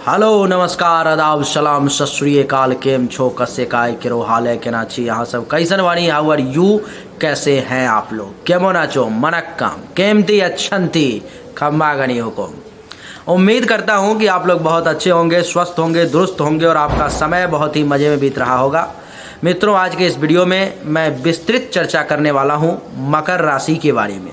Hello नमस्कार आदाब सलाम सत श्री अकाल। केम छो कसे काय केरो हाल है केना छी यहाँ सब कैसन वाणी हाउ आर यू, कैसे हैं आप लोग, केमो नाचो मनक्कम केमती अच्छंती खम्बा गणी हुकुम। उम्मीद करता हूँ कि आप लोग बहुत अच्छे होंगे, स्वस्थ होंगे, दुरुस्त होंगे और आपका समय बहुत ही मज़े में बीत रहा होगा। मित्रों, आज के इस वीडियो में मैं विस्तृत चर्चा करने वाला हूँ मकर राशि के बारे में।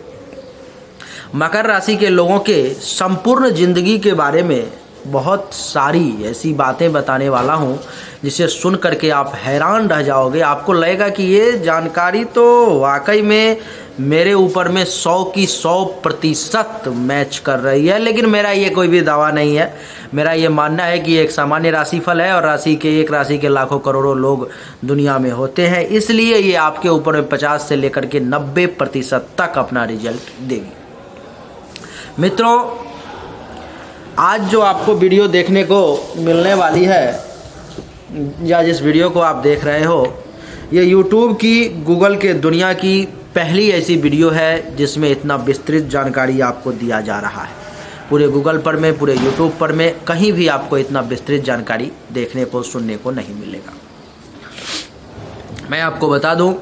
मकर राशि के लोगों के संपूर्ण जिंदगी के बारे में बहुत सारी ऐसी बातें बताने वाला हूँ जिसे सुन करके आप हैरान रह जाओगे। आपको लगेगा कि ये जानकारी तो वाकई में मेरे ऊपर में 100 की 100% मैच कर रही है। लेकिन मेरा ये कोई भी दावा नहीं है। मेरा ये मानना है कि एक सामान्य राशिफल है और एक राशि के लाखों करोड़ों लोग दुनिया में होते हैं, इसलिए ये आपके ऊपर में 50 से लेकर के 90% तक अपना रिजल्ट देगी। मित्रों, आज जो आपको वीडियो देखने को मिलने वाली है या जिस वीडियो को आप देख रहे हो, ये YouTube की, गूगल के दुनिया की पहली ऐसी वीडियो है जिसमें इतना विस्तृत जानकारी आपको दिया जा रहा है। पूरे गूगल पर में, पूरे YouTube पर में कहीं भी आपको इतना विस्तृत जानकारी देखने को, सुनने को नहीं मिलेगा। मैं आपको बता दूं,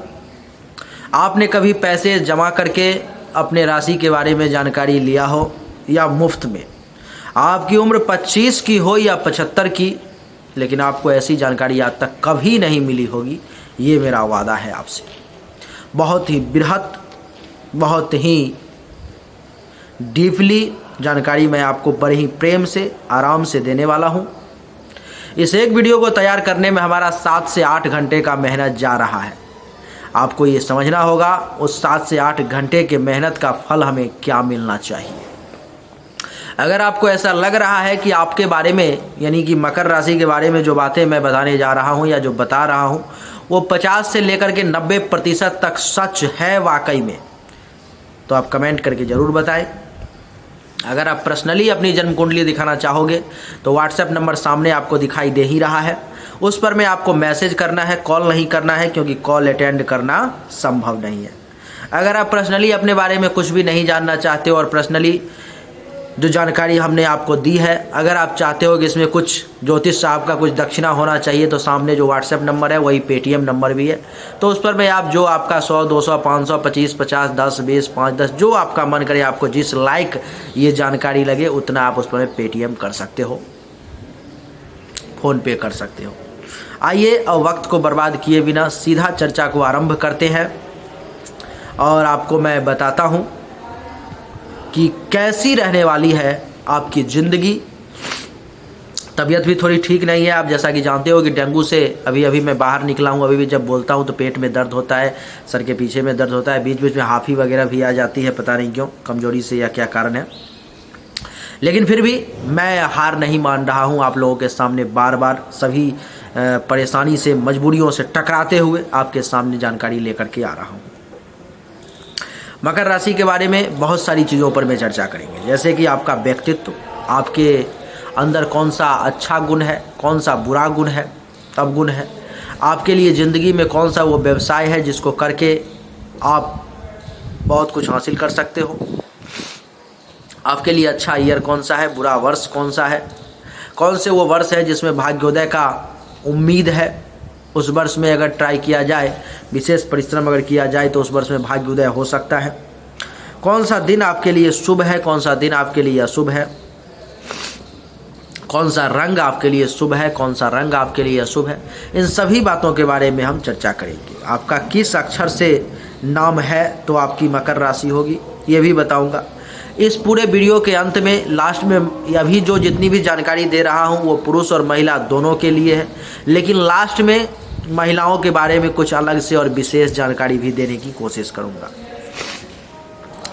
आपने कभी पैसे जमा करके अपने राशि के बारे में जानकारी लिया हो या मुफ्त में, आपकी उम्र 25 की हो या 75 की, लेकिन आपको ऐसी जानकारी आज तक कभी नहीं मिली होगी, ये मेरा वादा है आपसे। बहुत ही बृहत, बहुत ही डीपली जानकारी मैं आपको बड़े ही प्रेम से, आराम से देने वाला हूँ। इस एक वीडियो को तैयार करने में हमारा 7 से 8 घंटे का मेहनत जा रहा है। आपको ये समझना होगा उस 7 से 8 घंटे के मेहनत का फल हमें क्या मिलना चाहिए। अगर आपको ऐसा लग रहा है कि आपके बारे में, यानी कि मकर राशि के बारे में जो बातें मैं बताने जा रहा हूं या जो बता रहा हूं वो 50 से लेकर के 90% तक सच है वाकई में, तो आप कमेंट करके ज़रूर बताएं। अगर आप पर्सनली अपनी जन्म कुंडली दिखाना चाहोगे तो व्हाट्सएप नंबर सामने आपको दिखाई दे ही रहा है, उस पर में आपको मैसेज करना है, कॉल नहीं करना है, क्योंकि कॉल अटेंड करना संभव नहीं है। अगर आप पर्सनली अपने बारे में कुछ भी नहीं जानना चाहते हो और पर्सनली जो जानकारी हमने आपको दी है, अगर आप चाहते हो कि इसमें कुछ ज्योतिष साहब का कुछ दक्षिणा होना चाहिए, तो सामने जो व्हाट्सएप नंबर है वही पेटीएम नंबर भी है, तो उस पर में आप जो आपका 100, 200, 500, 25, 50, 10, 20, 5, 10 जो आपका मन करे, आपको जिस लायक ये जानकारी लगे उतना आप उस पर में पेटीएम कर सकते हो, फ़ोन पे कर सकते हो। आइए अब वक्त को बर्बाद किए बिना सीधा चर्चा को आरंभ करते हैं और आपको मैं बताता हूँ कि कैसी रहने वाली है आपकी ज़िंदगी। तबीयत भी थोड़ी ठीक नहीं है, आप जैसा कि जानते हो कि डेंगू से अभी मैं बाहर निकला हूँ। अभी भी जब बोलता हूँ तो पेट में दर्द होता है, सर के पीछे में दर्द होता है, बीच बीच में हाफी वगैरह भी आ जाती है, पता नहीं क्यों, कमजोरी से या क्या कारण है। लेकिन फिर भी मैं हार नहीं मान रहा हूँ। आप लोगों के सामने बार बार सभी परेशानी से, मजबूरियों से टकराते हुए आपके सामने जानकारी लेकर के आ रहा हूँ। मकर राशि के बारे में बहुत सारी चीज़ों पर में चर्चा करेंगे, जैसे कि आपका व्यक्तित्व, आपके अंदर कौन सा अच्छा गुण है, कौन सा बुरा गुण है, अवगुण है, आपके लिए ज़िंदगी में कौन सा वो व्यवसाय है जिसको करके आप बहुत कुछ हासिल कर सकते हो, आपके लिए अच्छा ईयर कौन सा है, बुरा वर्ष कौन सा है, कौन से वो वर्ष है जिसमें भाग्योदय का उम्मीद है, उस वर्ष में अगर ट्राई किया जाए, विशेष परिश्रम अगर किया जाए तो उस वर्ष में भाग्योदय हो सकता है, कौन सा दिन आपके लिए शुभ है, कौन सा दिन आपके लिए अशुभ है, कौन सा रंग आपके लिए शुभ है, कौन सा रंग आपके लिए अशुभ है, इन सभी बातों के बारे में हम चर्चा करेंगे। आपका किस अक्षर से नाम है तो आपकी मकर राशि होगी, ये भी बताऊंगा। इस पूरे वीडियो के अंत में, लास्ट में, अभी जो जितनी भी जानकारी दे रहा हूँ वो पुरुष और महिला दोनों के लिए है, लेकिन लास्ट में महिलाओं के बारे में कुछ अलग से और विशेष जानकारी भी देने की कोशिश करूँगा।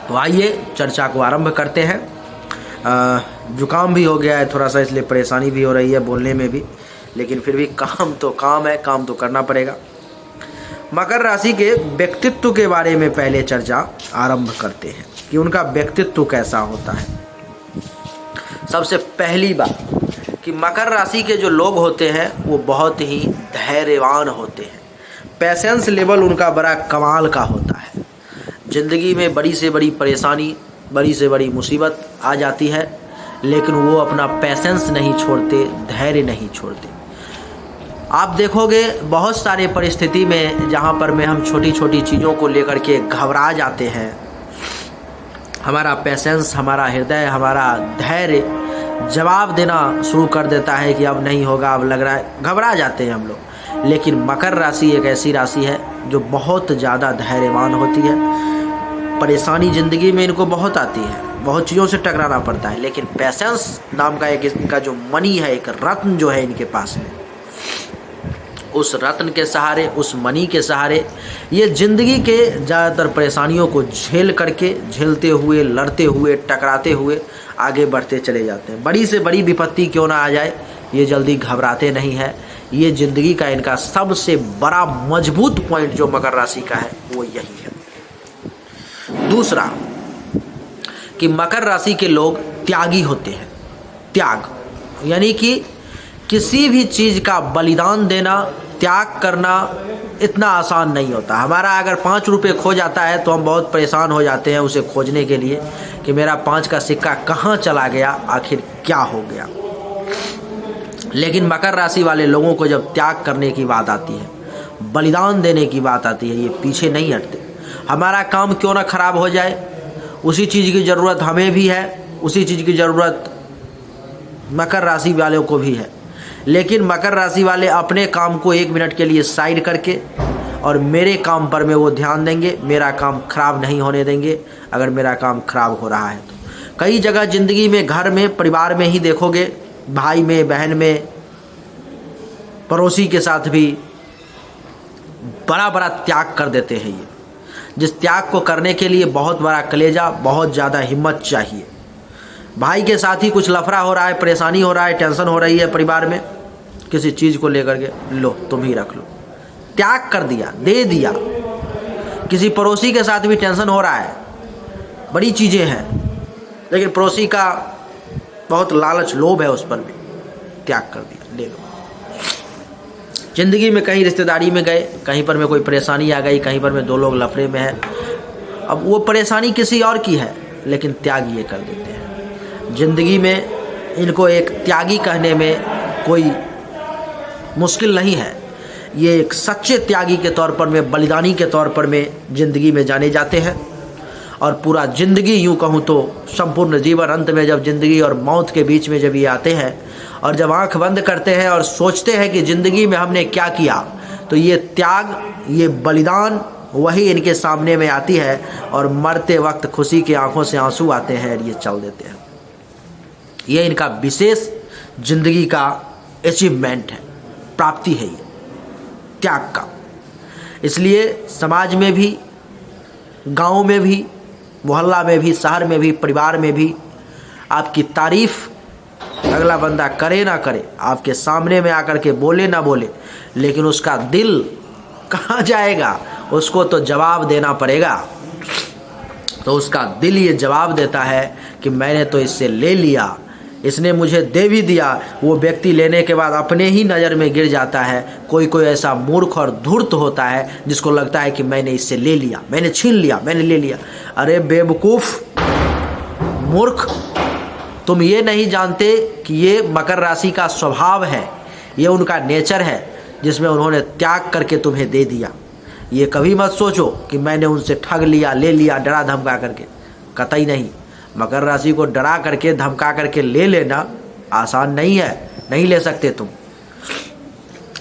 तो आइए चर्चा को आरंभ करते हैं। जुकाम भी हो गया है थोड़ा सा, इसलिए परेशानी भी हो रही है बोलने में भी, लेकिन फिर भी काम तो काम है, काम तो करना पड़ेगा। मकर राशि के व्यक्तित्व के बारे में पहले चर्चा आरंभ करते हैं कि उनका व्यक्तित्व कैसा होता है। सबसे पहली बात कि मकर राशि के जो लोग होते हैं वो बहुत ही धैर्यवान होते हैं। पेशेंस लेवल उनका बड़ा कमाल का होता है। ज़िंदगी में बड़ी से बड़ी परेशानी, बड़ी से बड़ी मुसीबत आ जाती है, लेकिन वो अपना पैसेंस नहीं छोड़ते, धैर्य नहीं छोड़ते। आप देखोगे बहुत सारे परिस्थिति में जहाँ पर में हम छोटी छोटी चीज़ों को लेकर के घबरा जाते हैं, हमारा पैसेंस, हमारा हृदय, हमारा धैर्य जवाब देना शुरू कर देता है कि अब नहीं होगा, अब लग रहा है, घबरा जाते हैं हम लोग। लेकिन मकर राशि एक ऐसी राशि है जो बहुत ज़्यादा धैर्यवान होती है। परेशानी ज़िंदगी में इनको बहुत आती है, बहुत चीज़ों से टकराना पड़ता है, लेकिन पैसेंस नाम का एक इनका जो मनी है, एक रत्न जो है इनके पास में, उस रत्न के सहारे, उस मनी के सहारे ये ज़िंदगी के ज़्यादातर परेशानियों को झेलते हुए, लड़ते हुए, टकराते हुए आगे बढ़ते चले जाते हैं। बड़ी से बड़ी विपत्ति क्यों ना आ जाए, ये जल्दी घबराते नहीं है। ये ज़िंदगी का इनका सबसे बड़ा मजबूत पॉइंट जो मकर राशि का है वो यही है। दूसरा कि मकर राशि के लोग त्यागी होते हैं। त्याग यानी कि किसी भी चीज़ का बलिदान देना, त्याग करना इतना आसान नहीं होता। हमारा अगर 5 रुपये खो जाता है तो हम बहुत परेशान हो जाते हैं उसे खोजने के लिए कि मेरा 5 का सिक्का कहाँ चला गया, आखिर क्या हो गया। लेकिन मकर राशि वाले लोगों को जब त्याग करने की बात आती है, बलिदान देने की बात आती है, ये पीछे नहीं हटते। हमारा काम क्यों ना खराब हो जाए, उसी चीज़ की ज़रूरत हमें भी है, उसी चीज़ की ज़रूरत मकर राशि वालों को भी है। लेकिन मकर राशि वाले अपने काम को 1 मिनट के लिए साइड करके और मेरे काम पर में वो ध्यान देंगे, मेरा काम खराब नहीं होने देंगे। अगर मेरा काम खराब हो रहा है तो कई जगह ज़िंदगी में, घर में, परिवार में ही देखोगे, भाई में, बहन में, पड़ोसी के साथ भी बड़ा बड़ा त्याग कर देते हैं। ये जिस त्याग को करने के लिए बहुत बड़ा कलेजा, बहुत ज़्यादा हिम्मत चाहिए। भाई के साथ ही कुछ लफड़ा हो रहा है, परेशानी हो रहा है, टेंशन हो रही है परिवार में किसी चीज़ को लेकर के, लो तुम ही रख लो, त्याग कर दिया, दे दिया। किसी पड़ोसी के साथ भी टेंशन हो रहा है, बड़ी चीज़ें हैं, लेकिन पड़ोसी का बहुत लालच, लोभ है, उस पर भी त्याग कर दिया, ले लो। ज़िंदगी में कहीं रिश्तेदारी में गए, कहीं पर में कोई परेशानी आ गई, कहीं पर में 2 लोग लफड़े में हैं, अब वो परेशानी किसी और की है, लेकिन त्याग ये कर देते हैं। ज़िंदगी में इनको एक त्यागी कहने में कोई मुश्किल नहीं है। ये एक सच्चे त्यागी के तौर पर में, बलिदानी के तौर पर में ज़िंदगी में जाने जाते हैं। और पूरा ज़िंदगी, यूँ कहूँ तो संपूर्ण जीवन, अंत में जब ज़िंदगी और मौत के बीच में जब ये आते हैं और जब आँख बंद करते हैं और सोचते हैं कि ज़िंदगी में हमने क्या किया, तो ये त्याग, ये बलिदान वही इनके सामने में आती है और मरते वक्त खुशी की आंखों से आंसू आते हैं और ये चल देते हैं। ये इनका विशेष ज़िंदगी का अचीवमेंट है, प्राप्ति है ये त्याग का। इसलिए समाज में भी, गांव में भी, मोहल्ला में भी, शहर में भी, परिवार में भी आपकी तारीफ़ अगला बंदा करे ना करे, आपके सामने में आकर के बोले ना बोले, लेकिन उसका दिल कहाँ जाएगा, उसको तो जवाब देना पड़ेगा। तो उसका दिल ये जवाब देता है कि मैंने तो इससे ले लिया, इसने मुझे दे भी दिया। वो व्यक्ति लेने के बाद अपने ही नज़र में गिर जाता है। कोई कोई ऐसा मूर्ख और धूर्त होता है जिसको लगता है कि मैंने इससे ले लिया, मैंने छीन लिया, मैंने ले लिया। अरे बेवकूफ़, मूर्ख, तुम ये नहीं जानते कि ये मकर राशि का स्वभाव है, ये उनका नेचर है जिसमें उन्होंने त्याग करके तुम्हें दे दिया। ये कभी मत सोचो कि मैंने उनसे ठग लिया, ले लिया, डरा धमका करके, कतई नहीं। मकर राशि को डरा करके, धमका करके ले लेना आसान नहीं है, नहीं ले सकते तुम।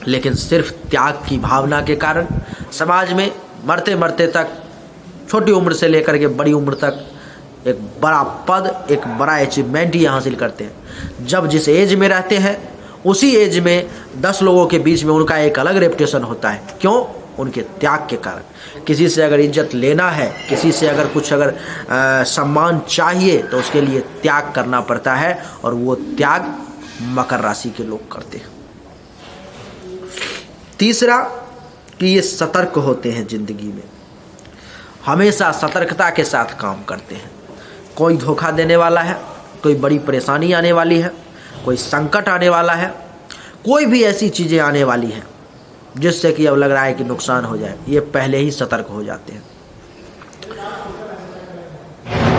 लेकिन सिर्फ त्याग की भावना के कारण समाज में मरते मरते तक, छोटी उम्र से लेकर के बड़ी उम्र तक एक बड़ा पद, एक बड़ा अचीवमेंट ये हासिल करते हैं। जब जिस एज में रहते हैं उसी एज में 10 लोगों के बीच में उनका एक अलग रेपुटेशन होता है। क्यों? उनके त्याग के कारण। किसी से अगर इज्जत लेना है, किसी से अगर कुछ सम्मान चाहिए तो उसके लिए त्याग करना पड़ता है, और वो त्याग मकर राशि के लोग करते हैं। तीसरा कि ये सतर्क होते हैं, ज़िंदगी में हमेशा सतर्कता के साथ काम करते हैं। कोई धोखा देने वाला है, कोई बड़ी परेशानी आने वाली है, कोई संकट आने वाला है, कोई भी ऐसी चीज़ें आने वाली हैं जिससे कि अब लग रहा है कि नुकसान हो जाए, ये पहले ही सतर्क हो जाते हैं।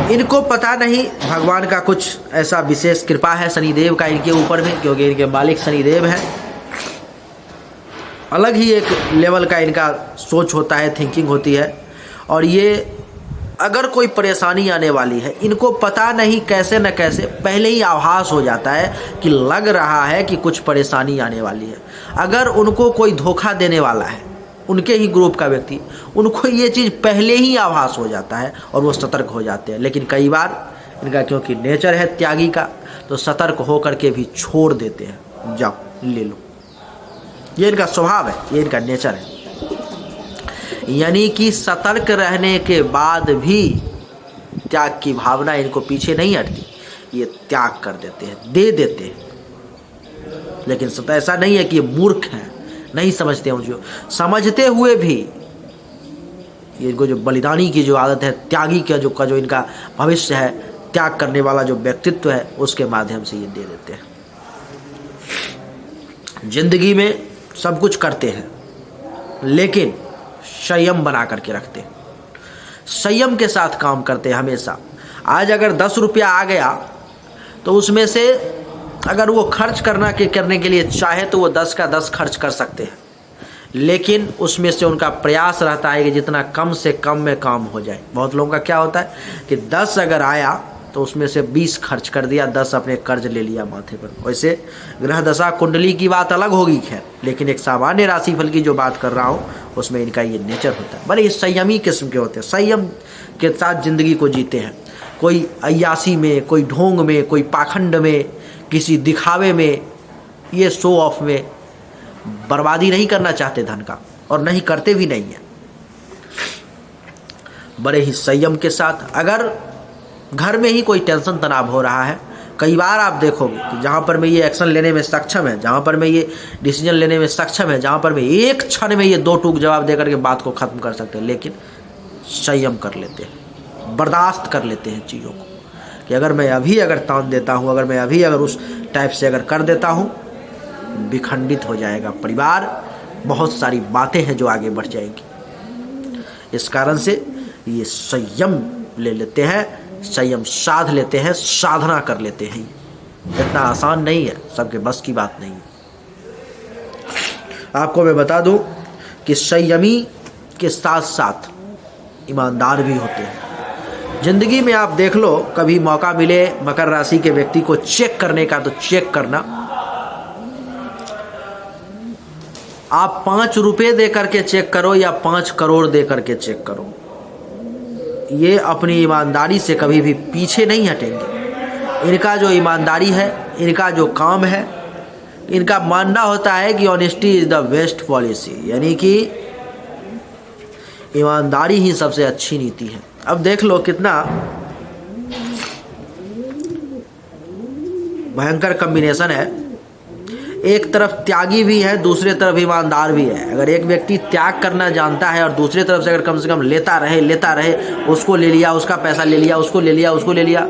इनको पता नहीं भगवान का कुछ ऐसा विशेष कृपा है शनिदेव का इनके ऊपर में, क्योंकि इनके मालिक शनिदेव हैं। अलग ही एक लेवल का इनका सोच होता है, थिंकिंग होती है। और ये अगर कोई परेशानी आने वाली है, इनको पता नहीं कैसे न कैसे पहले ही आभास हो जाता है कि लग रहा है कि कुछ परेशानी आने वाली है। अगर उनको कोई धोखा देने वाला है, उनके ही ग्रुप का व्यक्ति, उनको ये चीज़ पहले ही आभास हो जाता है और वो सतर्क हो जाते हैं। लेकिन कई बार इनका क्योंकि नेचर है त्यागी का, तो सतर्क होकर के भी छोड़ देते हैं, जाओ ले लो। ये इनका स्वभाव है, ये इनका नेचर है। यानी कि सतर्क रहने के बाद भी त्याग की भावना इनको पीछे नहीं हटती, ये त्याग कर देते हैं, दे देते हैं। लेकिन ऐसा नहीं है कि ये मूर्ख हैं, नहीं समझते हैं। जो समझते हुए भी इनको जो बलिदानी की जो आदत है, त्यागी का जो इनका भविष्य है, त्याग करने वाला जो व्यक्तित्व है, उसके माध्यम से ये दे देते हैं। जिंदगी में सब कुछ करते हैं, लेकिन संयम बना करके रखते हैं, संयम के साथ काम करते हैं हमेशा। आज अगर 10 रुपया आ गया तो उसमें से अगर वो खर्च करने के लिए चाहे तो वो 10 का 10 खर्च कर सकते हैं, लेकिन उसमें से उनका प्रयास रहता है कि जितना कम से कम में काम हो जाए। बहुत लोगों का क्या होता है कि 10 अगर आया तो उसमें से 20 खर्च कर दिया, 10 अपने कर्ज ले लिया माथे पर। वैसे ग्रह दशा कुंडली की बात अलग होगी खैर, लेकिन एक सामान्य राशिफल की जो बात कर रहा हूँ उसमें इनका ये नेचर होता है। बड़े संयमी किस्म के होते हैं, संयम के साथ ज़िंदगी को जीते हैं। कोई अय्यासी में, कोई ढोंग में, कोई पाखंड में, किसी दिखावे में, ये शो ऑफ में बर्बादी नहीं करना चाहते धन का, और नहीं करते भी नहीं है। बड़े ही संयम के साथ अगर घर में ही कोई टेंशन तनाव हो रहा है, कई बार आप देखोगे कि जहाँ पर मैं ये एक्शन लेने में सक्षम है, जहाँ पर मैं ये डिसीजन लेने में सक्षम है, जहाँ पर मैं एक क्षण में ये 2 टूक जवाब देकर के बात को ख़त्म कर सकते हैं, लेकिन संयम कर लेते हैं, बर्दाश्त कर लेते हैं चीज़ों को कि अगर मैं अभी तान देता हूँ, अगर मैं अभी उस टाइप से कर देता हूँ, विखंडित हो जाएगा परिवार, बहुत सारी बातें हैं जो आगे बढ़ जाएंगी। इस कारण से ये संयम ले लेते हैं, संयम साध लेते हैं, साधना कर लेते हैं। इतना आसान नहीं है, सबके बस की बात नहीं है। आपको मैं बता दूं कि संयमी के साथ साथ ईमानदार भी होते हैं। जिंदगी में आप देख लो, कभी मौका मिले मकर राशि के व्यक्ति को चेक करने का, तो चेक करना। आप 5 रुपए दे करके चेक करो या 5 करोड़ दे करके चेक करो, ये अपनी ईमानदारी से कभी भी पीछे नहीं हटेंगे। इनका जो ईमानदारी है, इनका जो काम है, इनका मानना होता है कि honesty is the best policy, यानी कि ईमानदारी ही सबसे अच्छी नीति है। अब देख लो कितना भयंकर कॉम्बिनेशन है। एक तरफ त्यागी भी है, दूसरे तरफ ईमानदार भी है। अगर एक व्यक्ति त्याग करना जानता है और दूसरी तरफ से अगर कम से कम लेता रहे, उसको ले लिया, उसका पैसा ले लिया, उसको ले लिया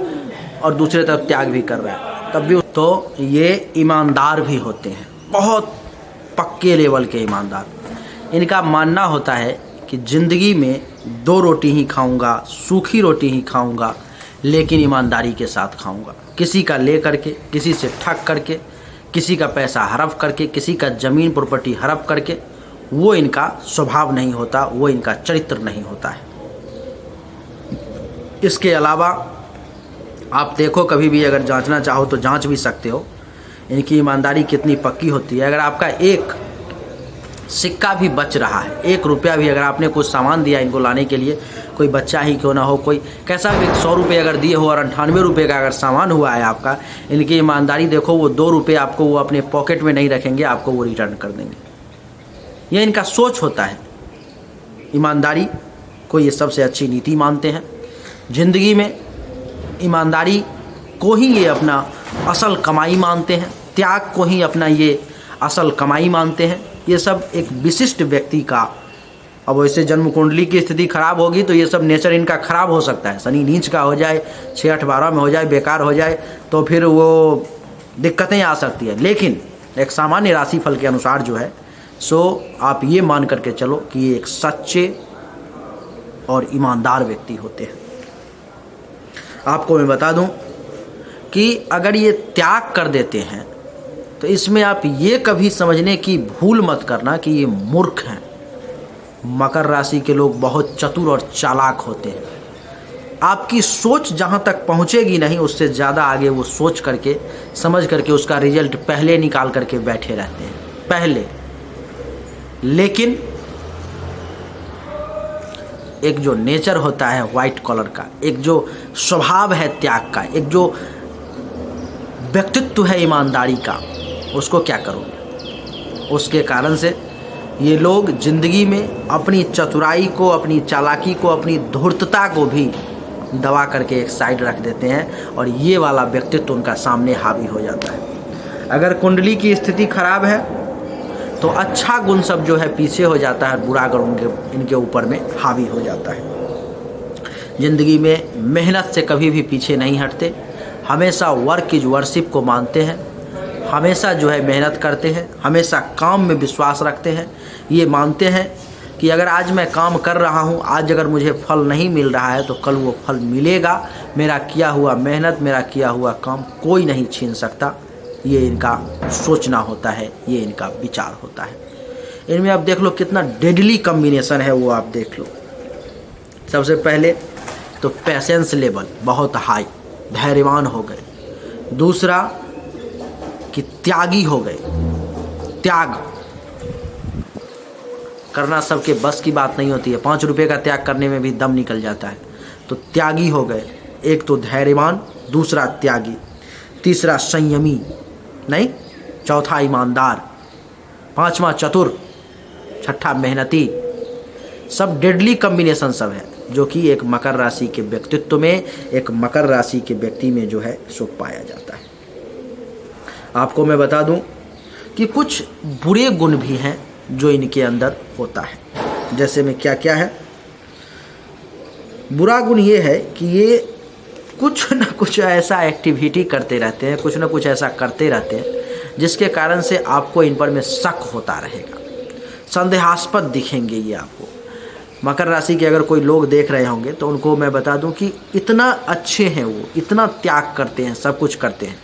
और दूसरे तरफ त्याग भी कर रहा है, तब भी तो ये ईमानदार भी होते हैं, बहुत पक्के लेवल के ईमानदार। इनका मानना होता है कि ज़िंदगी में 2 रोटी ही खाऊंगा, सूखी रोटी ही खाऊंगा, लेकिन ईमानदारी के साथ खाऊंगा। किसी का ले करके, किसी से ठग करके, किसी का पैसा हड़प करके, किसी का ज़मीन प्रॉपर्टी हड़प करके, वो इनका स्वभाव नहीं होता, वो इनका चरित्र नहीं होता है। इसके अलावा आप देखो, कभी भी अगर जांचना चाहो तो जांच भी सकते हो इनकी ईमानदारी कितनी पक्की होती है। अगर आपका एक सिक्का भी बच रहा है, 1 रुपया भी, अगर आपने कुछ सामान दिया इनको लाने के लिए, कोई बच्चा ही क्यों ना हो, कोई कैसा भी 100 रुपये अगर दिए हो और 98 रुपये का अगर सामान हुआ है आपका, इनकी ईमानदारी देखो, वो 2 रुपये आपको वो अपने पॉकेट में नहीं रखेंगे, आपको वो रिटर्न कर देंगे। यह इनका सोच होता है। ईमानदारी को ये सबसे अच्छी नीति मानते हैं। ज़िंदगी में ईमानदारी को ही ये अपना असल कमाई मानते हैं, त्याग को ही अपना ये असल कमाई मानते हैं। ये सब एक विशिष्ट व्यक्ति का, अब वैसे जन्म कुंडली की स्थिति खराब होगी तो ये सब नेचर इनका खराब हो सकता है। शनि नीच का हो जाए, 6, 8, 12 में हो जाए, बेकार हो जाए, तो फिर वो दिक्कतें आ सकती है। लेकिन एक सामान्य राशिफल के अनुसार जो है सो आप ये मान करके चलो कि ये एक सच्चे और ईमानदार व्यक्ति होते हैं। आपको मैं बता दूं कि अगर ये त्याग कर देते हैं तो इसमें आप ये कभी समझने की भूल मत करना कि ये मूर्ख हैं। मकर राशि के लोग बहुत चतुर और चालाक होते हैं। आपकी सोच जहाँ तक पहुँचेगी नहीं, उससे ज़्यादा आगे वो सोच करके समझ करके उसका रिजल्ट पहले निकाल करके बैठे रहते हैं पहले। लेकिन एक जो नेचर होता है वाइट कॉलर का, एक जो स्वभाव है त्याग का, एक जो व्यक्तित्व है ईमानदारी का, उसको क्या करोगे? उसके कारण से ये लोग जिंदगी में अपनी चतुराई को, अपनी चालाकी को, अपनी धूर्तता को भी दबा करके एक साइड रख देते हैं और ये वाला व्यक्तित्व उनका सामने हावी हो जाता है। अगर कुंडली की स्थिति खराब है तो अच्छा गुण सब जो है पीछे हो जाता है, बुरा गुण इनके ऊपर में हावी हो जाता है। जिंदगी में मेहनत से कभी भी पीछे नहीं हटते, हमेशा वर्क इज वर्शिप को मानते हैं, हमेशा जो है मेहनत करते हैं, हमेशा काम में विश्वास रखते हैं। ये मानते हैं कि अगर आज मैं काम कर रहा हूँ, आज अगर मुझे फल नहीं मिल रहा है तो कल वो फल मिलेगा। मेरा किया हुआ मेहनत, मेरा किया हुआ काम कोई नहीं छीन सकता। ये इनका सोचना होता है, ये इनका विचार होता है। इनमें आप देख लो कितना डेडली कॉम्बिनेशन है, वो आप देख लो। सबसे पहले तो पेशेंस लेवल बहुत हाई, धैर्यवान हो गए। दूसरा कि त्यागी हो गए। त्याग करना सबके बस की बात नहीं होती है। 5 रुपये का त्याग करने में भी दम निकल जाता है। तो त्यागी हो गए। एक तो धैर्यवान, दूसरा त्यागी, तीसरा संयमी नहीं, चौथा ईमानदार, पांचवा चतुर, छठा मेहनती। सब डेडली कॉम्बिनेशन सब है जो कि एक मकर राशि के व्यक्तित्व में, एक मकर राशि के व्यक्ति में जो है सो पाया जाता है। आपको मैं बता दूं कि कुछ बुरे गुण भी हैं जो इनके अंदर होता है। जैसे में क्या क्या है? बुरा गुण ये है कि ये कुछ न कुछ ऐसा एक्टिविटी करते रहते हैं, कुछ न कुछ ऐसा करते रहते हैं जिसके कारण से आपको इन पर में शक होता रहेगा, संदेहास्पद दिखेंगे ये आपको। मकर राशि के अगर कोई लोग देख रहे होंगे तो उनको मैं बता दूं कि इतना अच्छे हैं वो, इतना त्याग करते हैं, सब कुछ करते हैं,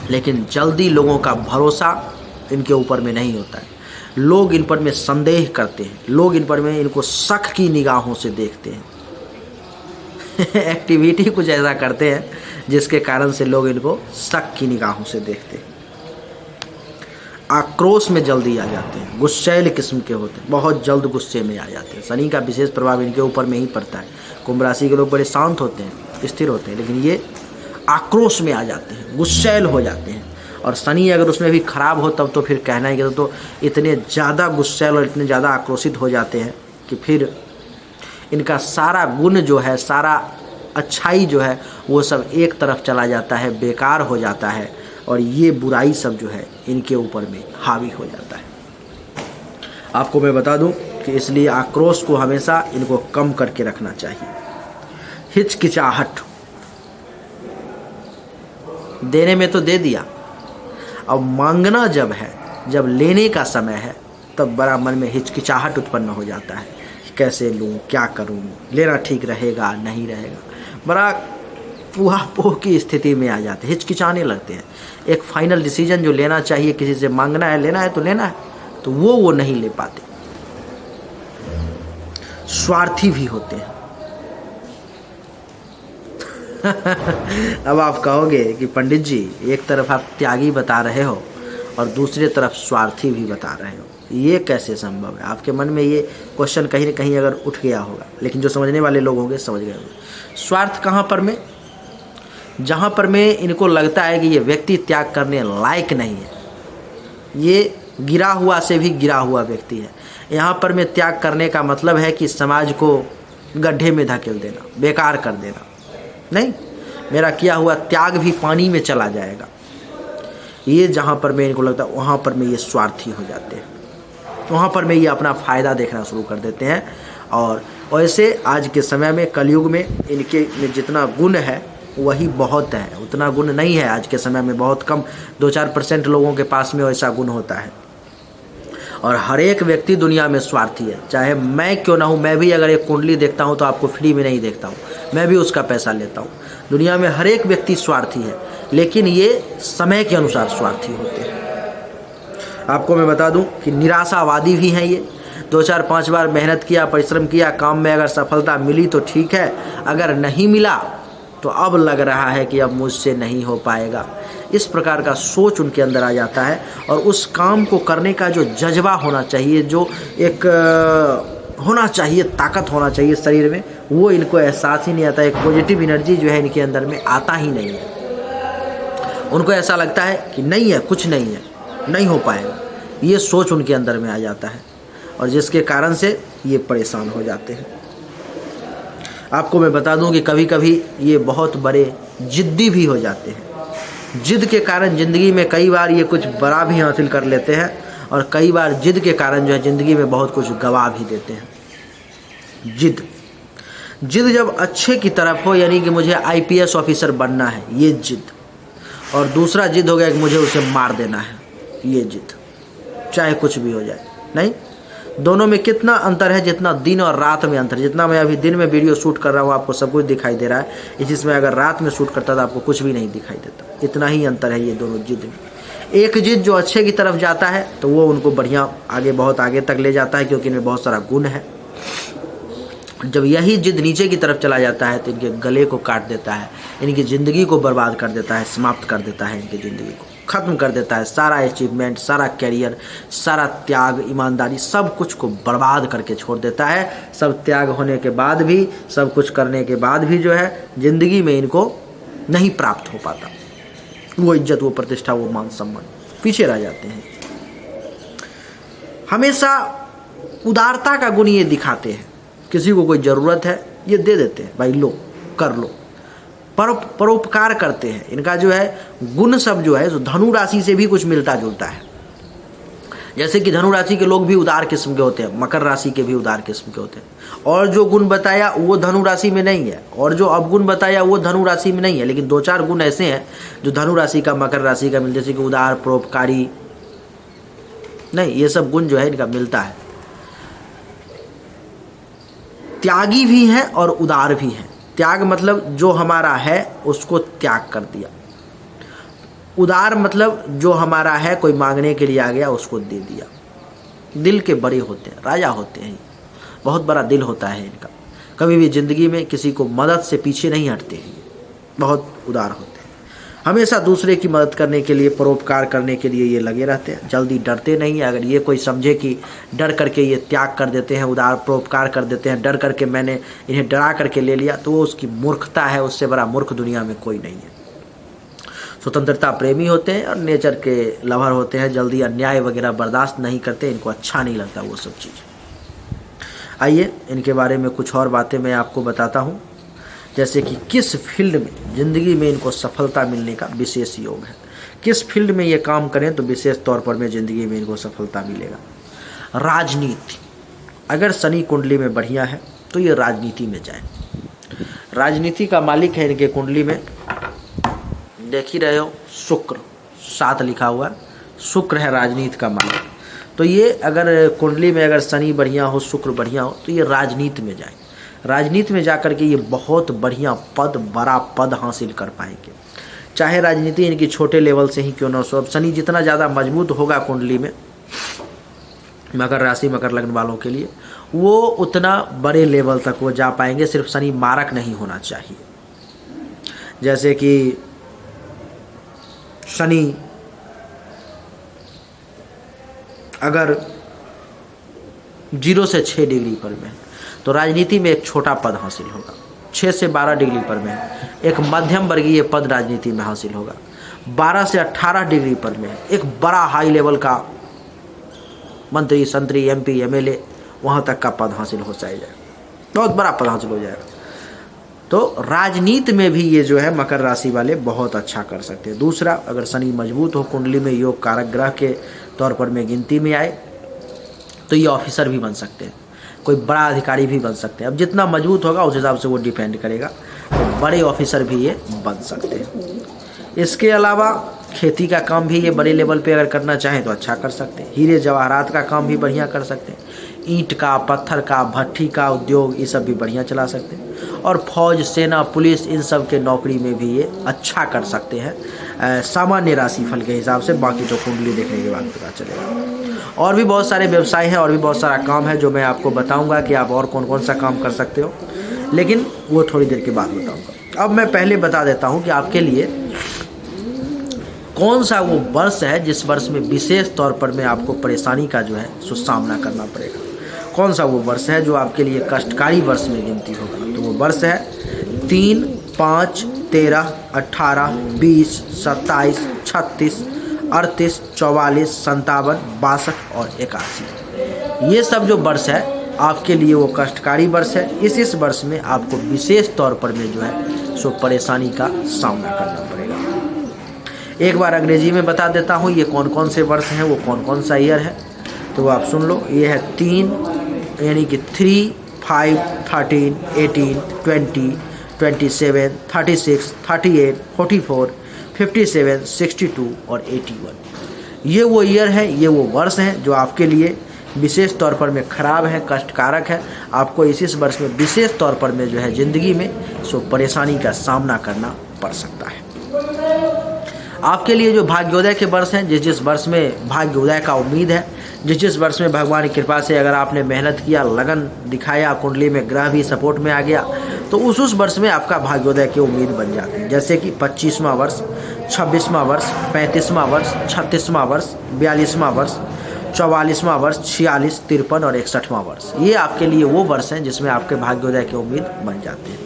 लेकिन जल्दी लोगों का भरोसा इनके ऊपर में नहीं होता है। लोग इन पर में संदेह करते हैं, लोग इन पर में इनको शक की निगाहों से देखते हैं। एक्टिविटी कुछ ऐसा करते हैं जिसके कारण से लोग इनको शक की निगाहों से देखते हैं। आक्रोश में जल्दी आ जाते हैं, गुस्सैल किस्म के होते हैं, बहुत जल्द गुस्से में आ जाते हैं। शनि का विशेष प्रभाव इनके ऊपर में ही पड़ता है। कुंभ राशि के लोग बड़े शांत होते हैं, स्थिर होते हैं, लेकिन ये आक्रोश में आ जाते हैं, गुस्सैल हो जाते हैं। और शनि अगर उसमें भी खराब हो तब तो फिर कहना ही क्या, तो इतने ज़्यादा गुस्सैल और इतने ज़्यादा आक्रोशित हो जाते हैं कि फिर इनका सारा गुण जो है, सारा अच्छाई जो है वो सब एक तरफ चला जाता है, बेकार हो जाता है, और ये बुराई सब जो है इनके ऊपर में हावी हो जाता है। आपको मैं बता दूं कि इसलिए आक्रोश को हमेशा इनको कम करके रखना चाहिए। हिचकिचाहट, देने में तो दे दिया, अब मांगना जब है, जब लेने का समय है, तब बड़ा मन में हिचकिचाहट उत्पन्न हो जाता है। कैसे लूँ, क्या करूँ, लेना ठीक रहेगा नहीं रहेगा, बड़ा पुआपोह की स्थिति में आ जाते हैं, हिचकिचाने लगते हैं। एक फाइनल डिसीजन जो लेना चाहिए, किसी से मांगना है, लेना है तो लेना है, तो वो नहीं ले पाते। स्वार्थी भी होते हैं। अब आप कहोगे कि पंडित जी एक तरफ आप त्यागी बता रहे हो और दूसरी तरफ स्वार्थी भी बता रहे हो, ये कैसे संभव है? आपके मन में ये क्वेश्चन कहीं ना कहीं अगर उठ गया होगा, लेकिन जो समझने वाले लोग होंगे समझ गए होंगे। स्वार्थ कहाँ पर में? जहाँ पर में इनको लगता है कि ये व्यक्ति त्याग करने लायक नहीं है, ये गिरा हुआ से भी गिरा हुआ व्यक्ति है, यहाँ पर में त्याग करने का मतलब है कि समाज को गड्ढे में धकेल देना, बेकार कर देना। नहीं, मेरा किया हुआ त्याग भी पानी में चला जाएगा। ये जहाँ पर में इनको लगता है, वहाँ पर में ये स्वार्थी हो जाते हैं, वहाँ पर में ये अपना फ़ायदा देखना शुरू कर देते हैं। और वैसे आज के समय में, कलयुग में, इनके में जितना गुण है वही बहुत है, उतना गुण नहीं है आज के समय में, बहुत कम 2-4% लोगों के पास में वैसा गुण होता है। और हर एक व्यक्ति दुनिया में स्वार्थी है, चाहे मैं क्यों ना हूँ। मैं भी अगर एक कुंडली देखता हूँ तो आपको फ्री में नहीं देखता हूँ, मैं भी उसका पैसा लेता हूँ। दुनिया में हर एक व्यक्ति स्वार्थी है, लेकिन ये समय के अनुसार स्वार्थी होते हैं। आपको मैं बता दूं कि निराशावादी भी हैं ये। 2-4-5 बार मेहनत किया, परिश्रम किया, काम में अगर सफलता मिली तो ठीक है, अगर नहीं मिला तो अब लग रहा है कि अब मुझसे नहीं हो पाएगा। इस प्रकार का सोच उनके अंदर आ जाता है और उस काम को करने का जो जज्बा होना चाहिए, जो एक होना चाहिए, ताकत होना चाहिए शरीर में, वो इनको एहसास ही नहीं आता। एक पॉजिटिव एनर्जी जो है इनके अंदर में आता ही नहीं है। उनको ऐसा लगता है कि नहीं है, कुछ नहीं है, नहीं हो पाएगा। ये सोच उनके अंदर में आ जाता है और जिसके कारण से ये परेशान हो जाते हैं। आपको मैं बता दूं कि कभी कभी ये बहुत बड़े जिद्दी भी हो जाते हैं। जिद के कारण ज़िंदगी में कई बार ये कुछ बड़ा भी हासिल कर लेते हैं और कई बार जिद के कारण जो है ज़िंदगी में बहुत कुछ गवा भी देते हैं। जिद जब अच्छे की तरफ हो, यानी कि मुझे IPS ऑफिसर बनना है, ये जिद, और दूसरा जिद हो गया कि मुझे उसे मार देना है, ये जिद, चाहे कुछ भी हो जाए। नहीं, दोनों में कितना अंतर है, जितना दिन और रात में अंतर। जितना मैं अभी दिन में वीडियो शूट कर रहा हूँ आपको सब कुछ दिखाई दे रहा है, इसी में अगर रात में शूट करता तो आपको कुछ भी नहीं दिखाई देता। इतना ही अंतर है ये दोनों जिद में। एक जिद जो अच्छे की तरफ जाता है तो वो उनको बढ़िया आगे, बहुत आगे तक ले जाता है, क्योंकि इनमें बहुत सारा गुण है। जब यही जिद नीचे की तरफ चला जाता है तो इनके गले को काट देता है, इनकी ज़िंदगी को बर्बाद कर देता है, समाप्त कर देता है, इनकी ज़िंदगी को ख़त्म कर देता है। सारा अचीवमेंट, सारा कैरियर, सारा त्याग, ईमानदारी, सब कुछ को बर्बाद करके छोड़ देता है। सब त्याग होने के बाद भी, सब कुछ करने के बाद भी जो है ज़िंदगी में इनको नहीं प्राप्त हो पाता। वो इज्जत, वो प्रतिष्ठा, वो मान सम्मान, पीछे रह जाते हैं। हमेशा उदारता का गुण ये दिखाते हैं। किसी को कोई ज़रूरत है ये दे देते हैं, भाई लो, कर लो, परोपकार करते हैं। इनका जो है गुण सब जो है, जो धनु राशि से भी कुछ मिलता जुलता है। जैसे कि धनु राशि के लोग भी उदार किस्म के होते हैं, मकर राशि के भी उदार किस्म के होते हैं। और जो गुण बताया वो धनु राशि में नहीं है, और जो अवगुण बताया वो धनु राशि में नहीं है, लेकिन 2-4 गुण ऐसे हैं जो धनु राशि का, मकर राशि का मिलते, जैसे कि उदार, परोपकारी, नहीं, ये सब गुण जो है इनका मिलता है। त्यागी भी हैं और उदार भी हैं। त्याग मतलब जो हमारा है उसको त्याग कर दिया। उदार मतलब जो हमारा है, कोई मांगने के लिए आ गया, उसको दे दिया। दिल के बड़े होते हैं, राजा होते हैं, बहुत बड़ा दिल होता है इनका। कभी भी ज़िंदगी में किसी को मदद से पीछे नहीं हटते हैं, बहुत उदार होते हैं। हमेशा दूसरे की मदद करने के लिए, परोपकार करने के लिए ये लगे रहते हैं, जल्दी डरते नहीं हैं। अगर ये कोई समझे कि डर करके ये त्याग कर देते हैं, उदार परोपकार कर देते हैं, डर करके मैंने इन्हें डरा करके ले लिया, तो वो उसकी मूर्खता है। उससे बड़ा मूर्ख दुनिया में कोई नहीं है। स्वतंत्रता प्रेमी होते हैं और नेचर के लवर होते हैं, जल्दी अन्याय वगैरह बर्दाश्त नहीं करते, इनको अच्छा नहीं लगता वो सब चीज़। आइए इनके बारे में कुछ और बातें मैं आपको बताता हूँ, जैसे कि किस फील्ड में ज़िंदगी में इनको सफलता मिलने का विशेष योग है, किस फील्ड में ये काम करें तो विशेष तौर पर में ज़िंदगी में इनको सफलता मिलेगा। राजनीति, अगर शनि कुंडली में बढ़िया है तो ये राजनीति में जाए। राजनीति का मालिक है इनके कुंडली में, देख ही रहे हो, शुक्र 7 लिखा हुआ है, शुक्र है राजनीति का मालिक। तो ये अगर कुंडली में अगर शनि बढ़िया हो, शुक्र बढ़िया हो, तो ये राजनीति में जाए। राजनीति में जाकर के ये बहुत बढ़िया पद, बड़ा पद हासिल कर पाएंगे। चाहे राजनीति इनकी छोटे लेवल से ही क्यों ना हो। अब शनि जितना ज़्यादा मजबूत होगा कुंडली में, मकर राशि, मकर लग्न वालों के लिए, वो उतना बड़े लेवल तक वो जा पाएंगे। सिर्फ शनि मारक नहीं होना चाहिए। जैसे कि शनि अगर 0 से 6 डिग्री पर में, तो राजनीति में एक छोटा पद हासिल होगा। 6 से 12 डिग्री पर में एक मध्यम वर्गीय पद राजनीति में हासिल होगा। 12 से 18 डिग्री पर में एक बड़ा हाई लेवल का मंत्री, संतरी, MP, MLA, वहाँ तक का पद हासिल हो जाएगा, बहुत बड़ा पद हासिल हो जाएगा। तो राजनीति में भी ये जो है मकर राशि वाले बहुत अच्छा कर सकते हैं। दूसरा, अगर शनि मजबूत हो, कुंडली में योग कारक ग्रह के तौर पर में गिनती में आए, तो ये ऑफिसर भी बन सकते हैं, कोई बड़ा अधिकारी भी बन सकते हैं। अब जितना मजबूत होगा उस हिसाब से वो डिपेंड करेगा, तो बड़े ऑफिसर भी ये बन सकते हैं। इसके अलावा खेती का काम भी ये बड़े लेवल पे अगर करना चाहें तो अच्छा कर सकते हैं। हीरे जवाहरात का काम भी बढ़िया कर सकते हैं। ईंट का, पत्थर का, भट्ठी का उद्योग, ये सब भी बढ़िया चला सकते हैं। और फौज, सेना, पुलिस, इन सब के नौकरी में भी ये अच्छा कर सकते हैं सामान्य राशिफल के हिसाब से। बाकी तो कुंडली देखने के बाद पता चलेगा। और भी बहुत सारे व्यवसाय हैं और भी बहुत सारा काम है जो मैं आपको बताऊंगा कि आप और कौन कौन सा काम कर सकते हो, लेकिन वो थोड़ी देर के बाद बताऊंगा। अब मैं पहले बता देता हूँ कि आपके लिए कौन सा वो वर्ष है जिस वर्ष में विशेष तौर पर में आपको परेशानी का जो है सो सामना करना पड़ेगा। कौन सा वो वर्ष है जो आपके लिए कष्टकारी वर्ष में गिनती होगा। तो वो वर्ष है 3, 5, 13, 18, 20, 27, 36, 38, 44, 57, 62 और 81। ये सब जो वर्ष है आपके लिए वो कष्टकारी वर्ष है। इस वर्ष में आपको विशेष तौर पर में जो है सो परेशानी का सामना करना पड़ेगा। एक बार अंग्रेजी में बता देता हूँ ये कौन कौन से वर्ष हैं, वो कौन कौन सा ईयर है, तो आप सुन लो। ये है 3 यानी कि 3, 5, 13, 18, 20, 27, 36, 38, 44, 57, 62 और 81। ये वो ईयर है, ये वो वर्ष हैं जो आपके लिए विशेष तौर पर में खराब है, कष्टकारक है। आपको इस वर्ष में विशेष तौर पर में जो है ज़िंदगी में सो परेशानी का सामना करना पड़ सकता है। आपके लिए जो भाग्योदय के वर्ष हैं, जिस वर्ष में भाग्योदय का उम्मीद है, जिस वर्ष में भगवान की कृपा से अगर आपने मेहनत किया, लगन दिखाया, कुंडली में ग्रह भी सपोर्ट में आ गया, तो उस वर्ष में आपका भाग्योदय की उम्मीद बन जाती है। जैसे कि 25वां वर्ष, 26वां वर्ष, 35वां वर्ष, 36वां वर्ष, 42वां वर्ष, 44वां वर्ष, 46, 53 और 61वां वर्ष। ये आपके लिए वो वर्ष हैं जिसमें आपके भाग्योदय की उम्मीद बन जाती है।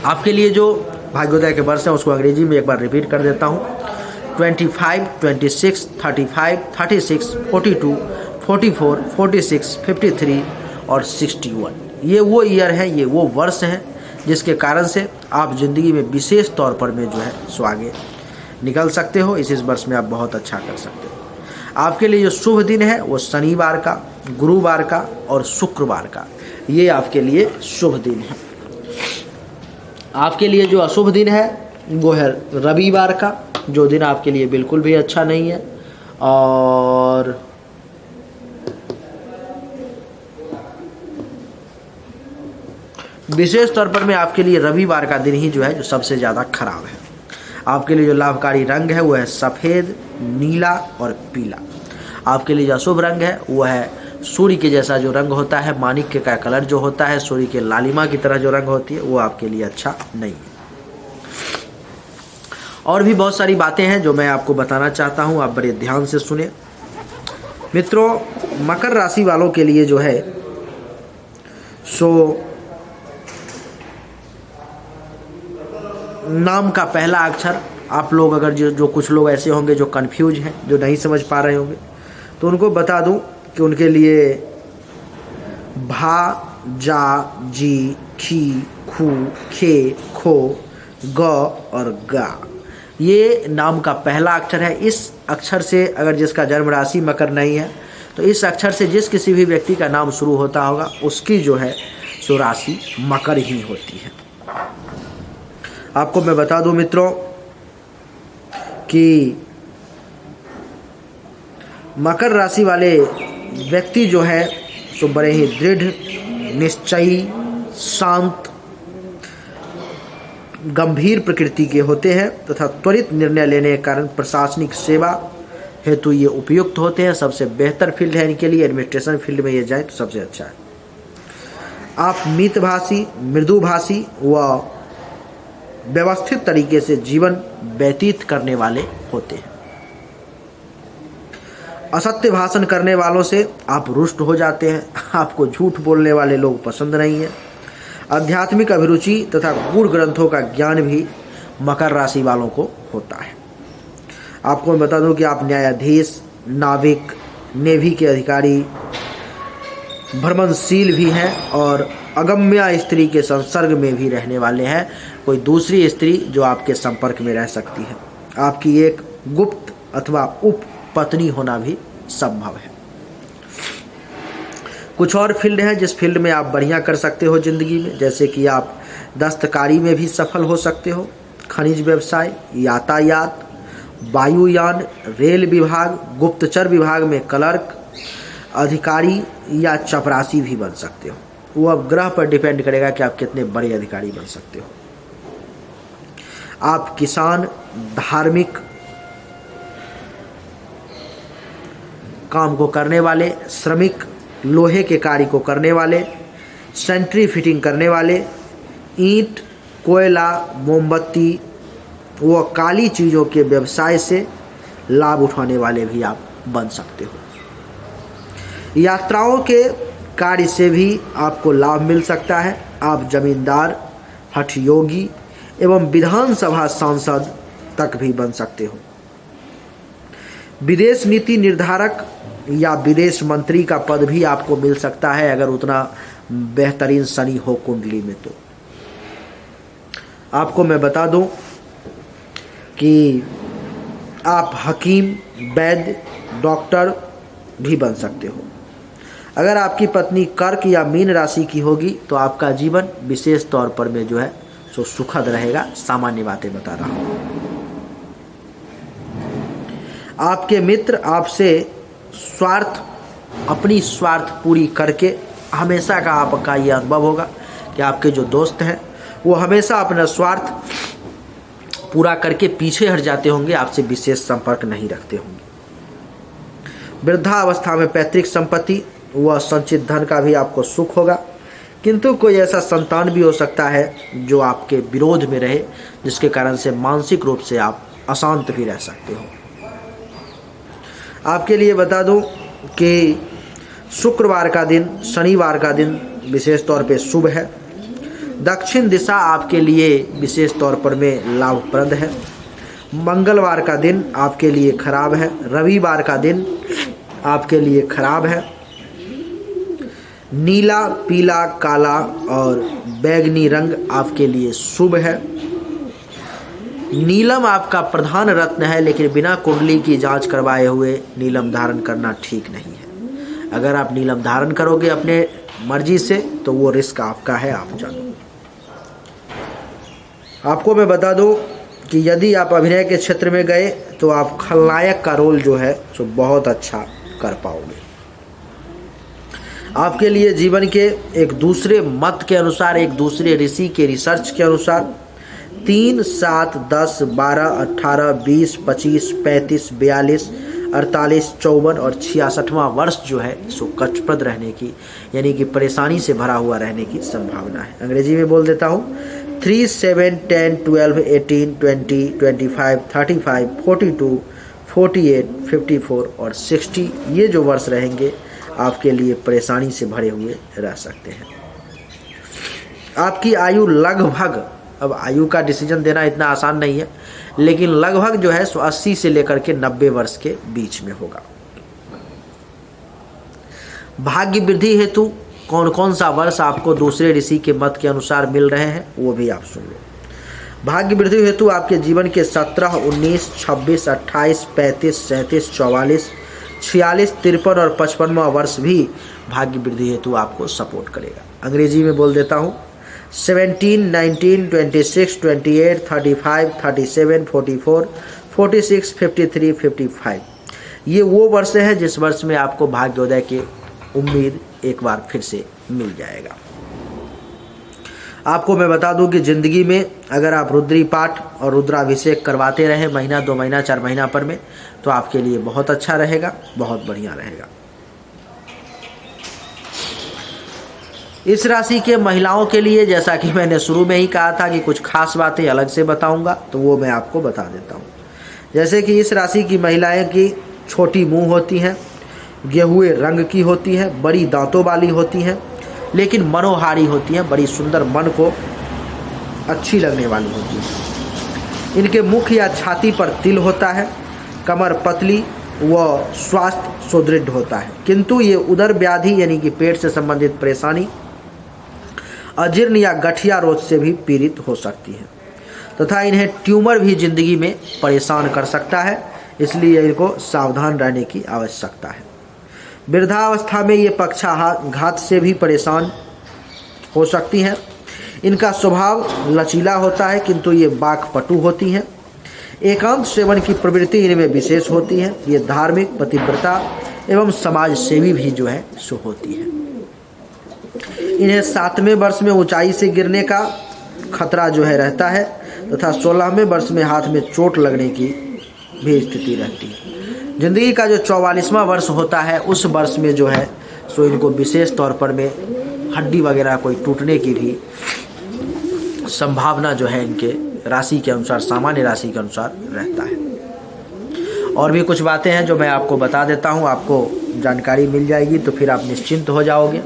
आपके लिए जो भाग्योदय के वर्ष हैं उसको अंग्रेजी में एक बार रिपीट कर देता हूँ। 25, 26, 35, 36, 42, 44, 46, 53 और 61। ये वो ईयर है, ये वो वर्ष हैं जिसके कारण से आप ज़िंदगी में विशेष तौर पर में जो है सो आगे निकल सकते हो। इस वर्ष में आप बहुत अच्छा कर सकते हो। आपके लिए जो शुभ दिन है वो शनिवार का, गुरुवार का और शुक्रवार का, ये आपके लिए शुभ दिन है। आपके लिए जो अशुभ दिन है वो है रविवार का, जो दिन आपके लिए बिल्कुल भी अच्छा नहीं है। और विशेष तौर पर में आपके लिए रविवार का दिन ही जो है जो सबसे ज़्यादा खराब है। आपके लिए जो लाभकारी रंग है वो है सफ़ेद, नीला और पीला। आपके लिए जो अशुभ रंग है वो है सूर्य के जैसा जो रंग होता है, माणिक्य का कलर जो होता है, सूर्य के लालिमा की तरह जो रंग होती है, वो आपके लिए अच्छा नहीं है। और भी बहुत सारी बातें हैं जो मैं आपको बताना चाहता हूं, आप बड़े ध्यान से सुने। मित्रों, मकर राशि वालों के लिए जो है सो नाम का पहला अक्षर, आप लोग अगर जो कुछ लोग ऐसे होंगे जो कंफ्यूज हैं, जो नहीं समझ पा रहे होंगे, तो उनको बता दूं कि उनके लिए भा, जा, जी, खी, खू, खे, खो, ग और गा, ये नाम का पहला अक्षर है। इस अक्षर से अगर जिसका जन्म राशि मकर नहीं है, तो इस अक्षर से जिस किसी भी व्यक्ति का नाम शुरू होता होगा उसकी जो है सो राशि मकर ही होती है। आपको मैं बता दूं मित्रों कि मकर राशि वाले व्यक्ति जो है सो बड़े ही दृढ़, निश्चयी, शांत, गंभीर प्रकृति के होते हैं तथा त्वरित निर्णय लेने के कारण प्रशासनिक सेवा हेतु ये उपयुक्त होते हैं। सबसे बेहतर फील्ड है इनके लिए, एडमिनिस्ट्रेशन फील्ड में ये जाए तो सबसे अच्छा है। आप मितभाषी, मृदुभाषी व व्यवस्थित तरीके से जीवन व्यतीत करने वाले होते हैं। असत्य भाषण करने वालों से आप रुष्ट हो जाते हैं। आपको झूठ बोलने वाले लोग पसंद नहीं है। आध्यात्मिक अभिरुचि तथा गूढ़ ग्रंथों का ज्ञान भी मकर राशि वालों को होता है। आपको मैं बता दूं कि आप न्यायाधीश, नाविक, नेवी के अधिकारी, भ्रमणशील भी हैं और अगम्य स्त्री के संसर्ग में भी रहने वाले हैं। कोई दूसरी स्त्री जो आपके संपर्क में रह सकती है। आपकी एक गुप्त अथवा उप पत्नी होना भी संभव है। कुछ और फील्ड हैं जिस फील्ड में आप बढ़िया कर सकते हो ज़िंदगी में, जैसे कि आप दस्तकारी में भी सफल हो सकते हो, खनिज व्यवसाय, यातायात, वायुयान, रेल विभाग, गुप्तचर विभाग में क्लर्क, अधिकारी या चपरासी भी बन सकते हो। वो अब ग्रह पर डिपेंड करेगा कि आप कितने बड़े अधिकारी बन सकते हो। आप किसान, धार्मिक काम को करने वाले, श्रमिक, लोहे के कार्य को करने वाले, सेंट्री फिटिंग करने वाले, ईंट, कोयला, मोमबत्ती व काली चीज़ों के व्यवसाय से लाभ उठाने वाले भी आप बन सकते हो। यात्राओं के कार्य से भी आपको लाभ मिल सकता है। आप जमींदार, हठयोगी एवं विधानसभा सांसद तक भी बन सकते हो। विदेश नीति निर्धारक या विदेश मंत्री का पद भी आपको मिल सकता है अगर उतना बेहतरीन शनि हो कुंडली में। तो आपको मैं बता दूं कि आप हकीम, वैद्य, डॉक्टर भी बन सकते हो। अगर आपकी पत्नी कर्क या मीन राशि की होगी तो आपका जीवन विशेष तौर पर में जो है सो सुखद रहेगा। सामान्य बातें बता रहा हूँ। आपके मित्र आपसे अपनी स्वार्थ पूरी करके हमेशा का आपका ये अनुभव होगा कि आपके जो दोस्त हैं वो हमेशा अपना स्वार्थ पूरा करके पीछे हट जाते होंगे, आपसे विशेष संपर्क नहीं रखते होंगे। वृद्धावस्था में पैतृक संपत्ति व संचित धन का भी आपको सुख होगा, किंतु कोई ऐसा संतान भी हो सकता है जो आपके विरोध में रहे, जिसके कारण से मानसिक रूप से आप अशांत भी रह सकते हो। आपके लिए बता दूं कि शुक्रवार का दिन, शनिवार का दिन विशेष तौर पे शुभ है। दक्षिण दिशा आपके लिए विशेष तौर पर में लाभप्रद है। मंगलवार का दिन आपके लिए खराब है। रविवार का दिन आपके लिए खराब है। नीला, पीला, काला और बैगनी रंग आपके लिए शुभ है। नीलम आपका प्रधान रत्न है, लेकिन बिना कुंडली की जांच करवाए हुए नीलम धारण करना ठीक नहीं है। अगर आप नीलम धारण करोगे अपने मर्जी से तो वो रिस्क आपका है, आप जानो। आपको मैं बता दूं कि यदि आप अभिनय के क्षेत्र में गए तो आप खलनायक का रोल जो है सो बहुत अच्छा कर पाओगे। आपके लिए जीवन के एक दूसरे मत के अनुसार, एक दूसरे ऋषि के रिसर्च के अनुसार 3, 7, 10, 12, 18, 20, 25, 35, 42, 48, 54 और 66वां वर्ष जो है सो कष्टप्रद रहने की, यानी कि परेशानी से भरा हुआ रहने की संभावना है। अंग्रेजी में बोल देता हूँ। 3, 7, 10, 12, 18, 20, 25, 35, 42, 48, 54 और 60 ये जो वर्ष रहेंगे आपके लिए परेशानी से भरे हुए रह सकते हैं। आपकी आयु लगभग, अब आयु का डिसीजन देना इतना आसान नहीं है, लेकिन लगभग जो है 80 से लेकर के 90 वर्ष के बीच में होगा। भाग्य वृद्धि हेतु कौन कौन सा वर्ष आपको दूसरे ऋषि के मत के अनुसार मिल रहे हैं वो भी आप सुन लो। भाग्य वृद्धि हेतु आपके जीवन के 17, 19, 26, 28, 35, 37, 44, 46, 53 और 55वां वर्ष भी भाग्य वृद्धि हेतु आपको सपोर्ट करेगा। अंग्रेजी में बोल देता हूँ। 17, 19, 26, 28, 35, 37, 44, 46, 53, 55 ये वो वर्ष है जिस वर्ष में आपको भाग्योदय की उम्मीद एक बार फिर से मिल जाएगा। आपको मैं बता दूं कि ज़िंदगी में अगर आप रुद्री पाठ और रुद्राभिषेक करवाते रहे महीना, 2 महीना, 4 महीना पर में, तो आपके लिए बहुत अच्छा रहेगा, बहुत बढ़िया रहेगा। इस राशि के महिलाओं के लिए जैसा कि मैंने शुरू में ही कहा था कि कुछ खास बातें अलग से बताऊंगा, तो वो मैं आपको बता देता हूँ। जैसे कि इस राशि की महिलाएं की छोटी मुंह होती हैं, गेहुए रंग की होती हैं, बड़ी दांतों वाली होती हैं, लेकिन मनोहारी होती हैं, बड़ी सुंदर, मन को अच्छी लगने वाली होती हैं। इनके मुख या छाती पर तिल होता है, कमर पतली व स्वास्थ्य सुदृढ़ होता है, किंतु ये उदर व्याधि यानी कि पेट से संबंधित परेशानी, अजीर्ण या गठिया रोग से भी पीड़ित हो सकती है तथा इन्हें ट्यूमर भी जिंदगी में परेशान कर सकता है, इसलिए इनको सावधान रहने की आवश्यकता है। वृद्धावस्था में ये पक्षाघात से भी परेशान हो सकती हैं। इनका स्वभाव लचीला होता है, किंतु ये बाकपटु होती हैं। एकांत सेवन की प्रवृत्ति इनमें विशेष होती है। ये धार्मिक, पतिव्रता एवं समाज सेवी भी जो है सो होती है। इन्हें 7वें वर्ष में ऊंचाई से गिरने का खतरा जो है रहता है तथा 16वें वर्ष में हाथ में चोट लगने की भी स्थिति रहती है। जिंदगी का जो 44वां वर्ष होता है उस वर्ष में जो है सो इनको विशेष तौर पर में हड्डी वगैरह कोई टूटने की भी संभावना जो है इनके राशि के अनुसार, सामान्य राशि के अनुसार रहता है। और भी कुछ बातें हैं जो मैं आपको बता देता हूं, आपको जानकारी मिल जाएगी तो फिर आप निश्चिंत हो जाओगे।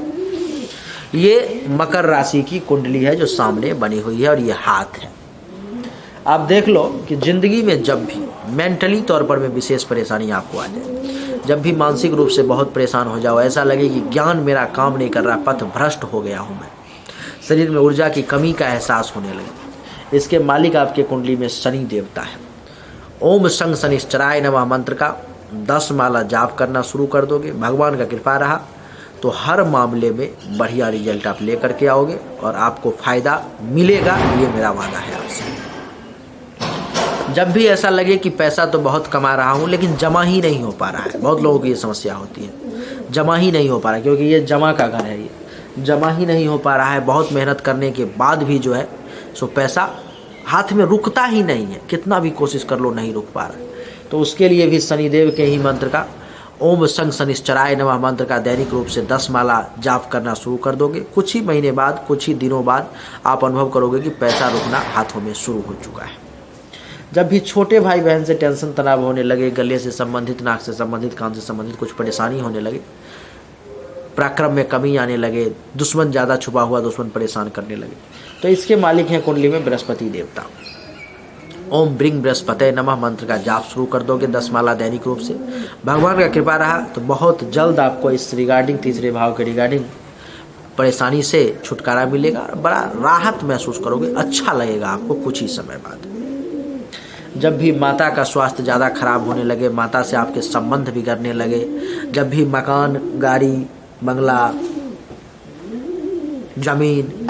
ये मकर राशि की कुंडली है जो सामने बनी हुई है और ये हाथ है। आप देख लो कि ज़िंदगी में जब भी मेंटली तौर पर में विशेष परेशानी आपको आ जाए, जब भी मानसिक रूप से बहुत परेशान हो जाओ, ऐसा लगे कि ज्ञान मेरा काम नहीं कर रहा, पथ भ्रष्ट हो गया हूँ मैं, शरीर में ऊर्जा की कमी का एहसास होने लगे, इसके मालिक आपके कुंडली में शनि देवता है। ओम संग शनिश्चराय नमः मंत्र का 10 माला जाप करना शुरू कर दोगे, भगवान का कृपा रहा तो हर मामले में बढ़िया रिजल्ट आप लेकर के आओगे और आपको फ़ायदा मिलेगा, ये मेरा वादा है आपसे। जब भी ऐसा लगे कि पैसा तो बहुत कमा रहा हूँ लेकिन जमा ही नहीं हो पा रहा है, बहुत लोगों की ये समस्या होती है, जमा ही नहीं हो पा रहा है, क्योंकि ये जमा का घर है, ये जमा ही नहीं हो पा रहा है। बहुत मेहनत करने के बाद भी जो है सो पैसा हाथ में रुकता ही नहीं है, कितना भी कोशिश कर लो नहीं रुक पा रहा है। तो उसके लिए भी शनिदेव के ही मंत्र का ओम संग शनिश्चराय नमः मंत्र का दैनिक रूप से 10 माला जाप करना शुरू कर दोगे। कुछ ही महीने बाद, कुछ ही दिनों बाद आप अनुभव करोगे कि पैसा रुकना हाथों में शुरू हो चुका है। जब भी छोटे भाई बहन से टेंशन तनाव होने लगे, गले से संबंधित, नाक से संबंधित, कान से संबंधित कुछ परेशानी होने लगे, पराक्रम में कमी आने लगे, दुश्मन ज़्यादा छुपा हुआ दुश्मन परेशान करने लगे, तो इसके मालिक हैं कुंडली में बृहस्पति देवता। ओम ब्रिंग बृहस्पति नमः मंत्र का जाप शुरू कर दोगे 10 माला दैनिक रूप से। भगवान का कृपा रहा तो बहुत जल्द आपको इस रिगार्डिंग, तीसरे भाव के रिगार्डिंग परेशानी से छुटकारा मिलेगा और बड़ा राहत महसूस करोगे, अच्छा लगेगा आपको कुछ ही समय बाद। जब भी माता का स्वास्थ्य ज़्यादा खराब होने लगे, माता से आपके संबंध बिगड़ने लगे, जब भी मकान, गाड़ी, बंगला, जमीन,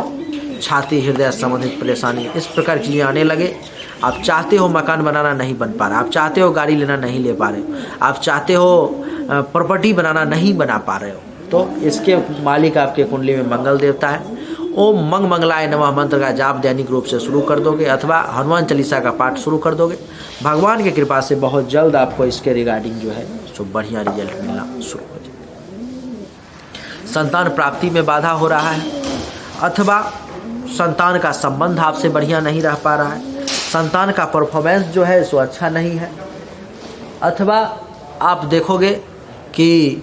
छाती, हृदय संबंधित परेशानी, इस प्रकार की चीज़ें आने लगे, आप चाहते हो मकान बनाना नहीं बन पा रहा, आप चाहते हो गाड़ी लेना नहीं ले पा रहे हो, आप चाहते हो प्रॉपर्टी बनाना नहीं बना पा रहे हो, तो इसके मालिक आपके कुंडली में मंगल देवता है। ओम मंग मंगलाय नमः मंत्र का जाप दैनिक रूप से शुरू कर दोगे अथवा हनुमान चालीसा का पाठ शुरू कर दोगे। भगवान की कृपा से बहुत जल्द आपको इसके रिगार्डिंग जो है सो बढ़िया रिजल्ट मिलना शुरू हो जाएगा। संतान प्राप्ति में बाधा हो रहा है अथवा संतान का संबंध आपसे बढ़िया नहीं रह पा रहा है, संतान का परफॉर्मेंस जो है सो अच्छा नहीं है, अथवा आप देखोगे कि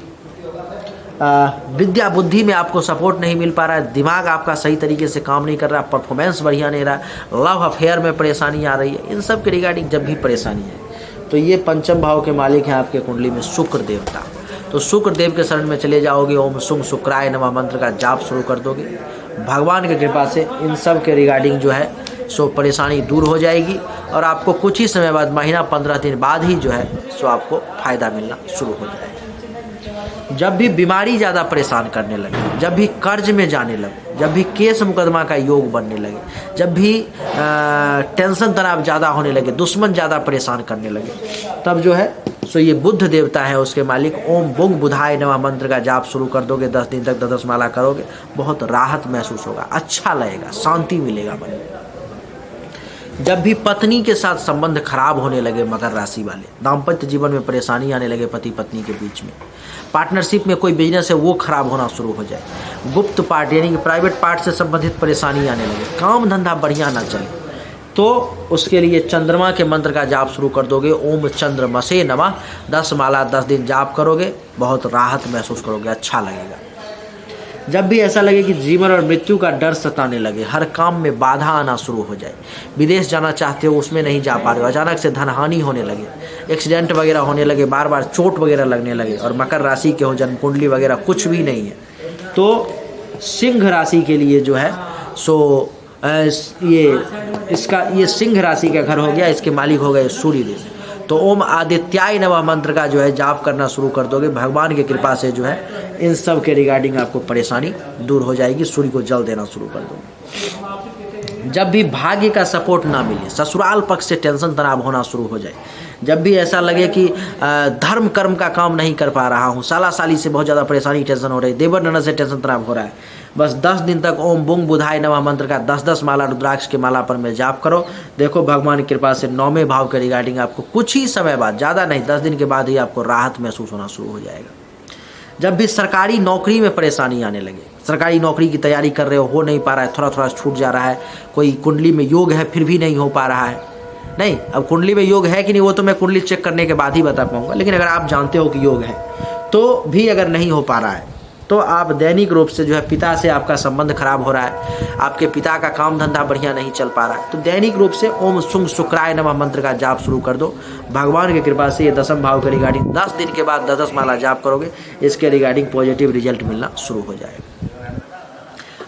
विद्या बुद्धि में आपको सपोर्ट नहीं मिल पा रहा है, दिमाग आपका सही तरीके से काम नहीं कर रहा, परफॉर्मेंस बढ़िया नहीं रहा, लव अफेयर में परेशानी आ रही है, इन सब के रिगार्डिंग जब भी परेशानी है तो ये पंचम भाव के मालिक हैं आपके कुंडली में शुक्र देवता। तो शुक्र देव के शरण में चले जाओगे, ओम शुंग शुक्राय नमः मंत्र का जाप शुरू कर दोगे, भगवान की कृपा से इन सब के रिगार्डिंग जो है सो परेशानी दूर हो जाएगी और आपको कुछ ही समय बाद, महीना 15 दिन बाद ही जो है सो आपको फ़ायदा मिलना शुरू हो जाएगा। जब भी बीमारी ज़्यादा परेशान करने लगे, जब भी कर्ज में जाने लगे, जब भी केस मुकदमा का योग बनने लगे, जब भी टेंशन तनाव ज़्यादा होने लगे, दुश्मन ज़्यादा परेशान करने लगे, तब जो है सो ये बुध देवता है उसके मालिक ओम बुंग बुधाय नमः मंत्र का जाप शुरू कर दोगे। 10 दिन तक 10 माला करोगे, बहुत राहत महसूस होगा, अच्छा लगेगा, शांति मिलेगा मन में। जब भी पत्नी के साथ संबंध खराब होने लगे, मकर राशि वाले, दाम्पत्य जीवन में परेशानी आने लगे पति पत्नी के बीच में, पार्टनरशिप में कोई बिजनेस है वो खराब होना शुरू हो जाए, गुप्त पार्ट यानी कि प्राइवेट पार्ट से संबंधित परेशानी आने लगे, काम धंधा बढ़िया ना चले, तो उसके लिए चंद्रमा के मंत्र का जाप शुरू कर दोगे। ओम चंद्रमसे नमः 10 माला 10 दिन जाप करोगे, बहुत राहत महसूस करोगे, अच्छा लगेगा। जब भी ऐसा लगे कि जीवन और मृत्यु का डर सताने लगे, हर काम में बाधा आना शुरू हो जाए, विदेश जाना चाहते हो उसमें नहीं जा पा रहे हो, अचानक से धन हानि होने लगे, एक्सीडेंट वगैरह होने लगे, बार बार चोट वगैरह लगने लगे और मकर राशि के हो, जन्म कुंडली वगैरह कुछ भी नहीं है, तो सिंह राशि के लिए जो है सो ये सिंह राशि का घर हो गया, इसके मालिक हो गए सूर्य देव। तो ओम आदित्याय नमः मंत्र का जो है जाप करना शुरू कर दोगे, भगवान की कृपा से जो है इन सब के रिगार्डिंग आपको परेशानी दूर हो जाएगी, सूर्य को जल देना शुरू कर दोगे। जब भी भाग्य का सपोर्ट ना मिले, ससुराल पक्ष से टेंशन तनाव होना शुरू हो जाए, जब भी ऐसा लगे कि धर्म कर्म का काम नहीं कर पा रहा हूँ, साला साली से बहुत ज़्यादा परेशानी टेंशन हो रही है, देवर ननद से टेंशन तनाव हो रहा है, बस 10 दिन तक ओम बुंग बुधाय नमः मंत्र का 10-10 माला रुद्राक्ष के माला पर में जाप करो। देखो भगवान की कृपा से 9वें भाव के रिगार्डिंग आपको कुछ ही समय बाद, ज़्यादा नहीं 10 दिन के बाद ही आपको राहत महसूस होना शुरू हो जाएगा। जब भी सरकारी नौकरी में परेशानी आने लगे, सरकारी नौकरी की तैयारी कर रहे हो नहीं पा रहा है, थोड़ा थोड़ा छूट जा रहा है, कोई कुंडली में योग है फिर भी नहीं हो पा रहा है, नहीं अब कुंडली में योग है कि नहीं वो तो मैं कुंडली चेक करने के बाद ही बता पाऊंगा, लेकिन अगर आप जानते हो कि योग है तो भी अगर नहीं हो पा रहा है तो आप दैनिक रूप से जो है पिता से आपका संबंध खराब हो रहा है, आपके पिता का काम धंधा बढ़िया नहीं चल पा रहा है, तो दैनिक रूप से ओम शुंग शुक्राय नमः मंत्र का जाप शुरू कर दो। भगवान की कृपा से ये 10वें भाव के रिगार्डिंग 10 दिन के बाद 10-10 माला जाप करोगे, इसके रिगार्डिंग पॉजिटिव रिजल्ट मिलना शुरू हो जाएगा।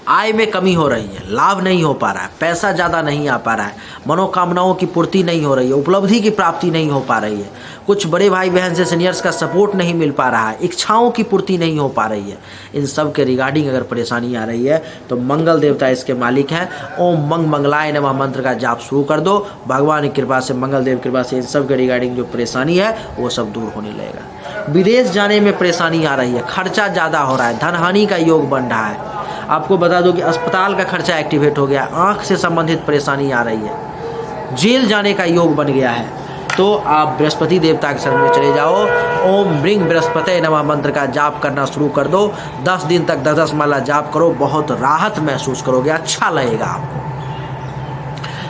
आय में कमी हो रही है, लाभ नहीं हो पा रहा है, पैसा ज़्यादा नहीं आ पा रहा है, मनोकामनाओं की पूर्ति नहीं हो रही है, उपलब्धि की प्राप्ति नहीं हो पा रही है, कुछ बड़े भाई बहन से सीनियर्स का सपोर्ट नहीं मिल पा रहा है, इच्छाओं की पूर्ति नहीं हो पा रही है, इन सब के रिगार्डिंग अगर परेशानी आ रही है तो मंगल देवता इसके मालिक हैं। ओम मंग मंगलाय नमः मंत्र का जाप शुरू कर दो। भगवान की कृपा से, मंगल देव की कृपा से इन सब के रिगार्डिंग जो परेशानी है वो सब दूर होने लगेगा। विदेश जाने में परेशानी आ रही है, खर्चा ज़्यादा हो रहा है, धनहानि का योग बन रहा है, आपको बता दो कि अस्पताल का खर्चा एक्टिवेट हो गया, आंख से संबंधित परेशानी आ रही है, जेल जाने का योग बन गया है, तो आप बृहस्पति देवता के शरण में चले जाओ। ओम ब्रिंग बृहस्पति नमः मंत्र का जाप करना शुरू कर दो। 10 दिन तक 10-10 माला जाप करो, बहुत राहत महसूस करोगे, अच्छा लगेगा आपको।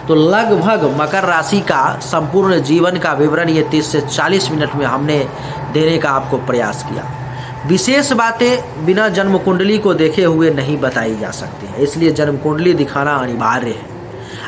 तो लगभग मकर राशि का संपूर्ण जीवन का विवरण ये 30 से 40 मिनट में हमने देने का आपको प्रयास किया। विशेष बातें बिना जन्म कुंडली को देखे हुए नहीं बताई जा सकती है, इसलिए जन्म कुंडली दिखाना अनिवार्य है।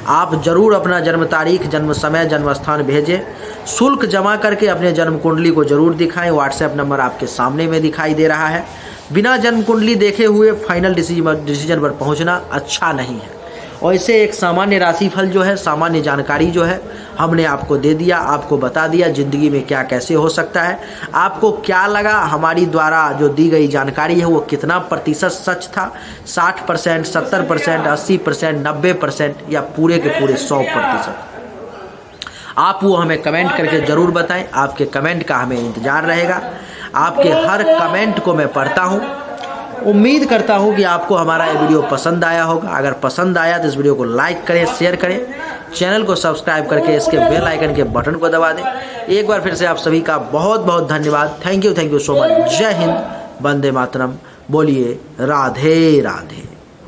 आप जरूर अपना जन्म तारीख, जन्म समय, जन्म स्थान भेजें, शुल्क जमा करके अपने जन्म कुंडली को जरूर दिखाएं। व्हाट्सएप नंबर आपके सामने में दिखाई दे रहा है। बिना जन्म कुंडली देखे हुए फाइनल डिसीजन पर पहुंचना अच्छा नहीं है। और इसे एक सामान्य राशिफल जो है, सामान्य जानकारी जो है हमने आपको दे दिया, आपको बता दिया ज़िंदगी में क्या कैसे हो सकता है। आपको क्या लगा हमारी द्वारा जो दी गई जानकारी है वो कितना प्रतिशत सच था? 60%, 70%, 80%, 90% या पूरे के पूरे 100%? आप वो हमें कमेंट करके ज़रूर बताएं। आपके कमेंट का हमें इंतज़ार रहेगा। आपके हर कमेंट को मैं पढ़ता हूँ। उम्मीद करता हूँ कि आपको हमारा ये वीडियो पसंद आया होगा। अगर पसंद आया तो इस वीडियो को लाइक करें, शेयर करें, चैनल को सब्सक्राइब करके इसके बेल आइकन के बटन को दबा दें। एक बार फिर से आप सभी का बहुत बहुत धन्यवाद। Thank you so much. जय हिंद, वंदे मातरम। बोलिए राधे राधे।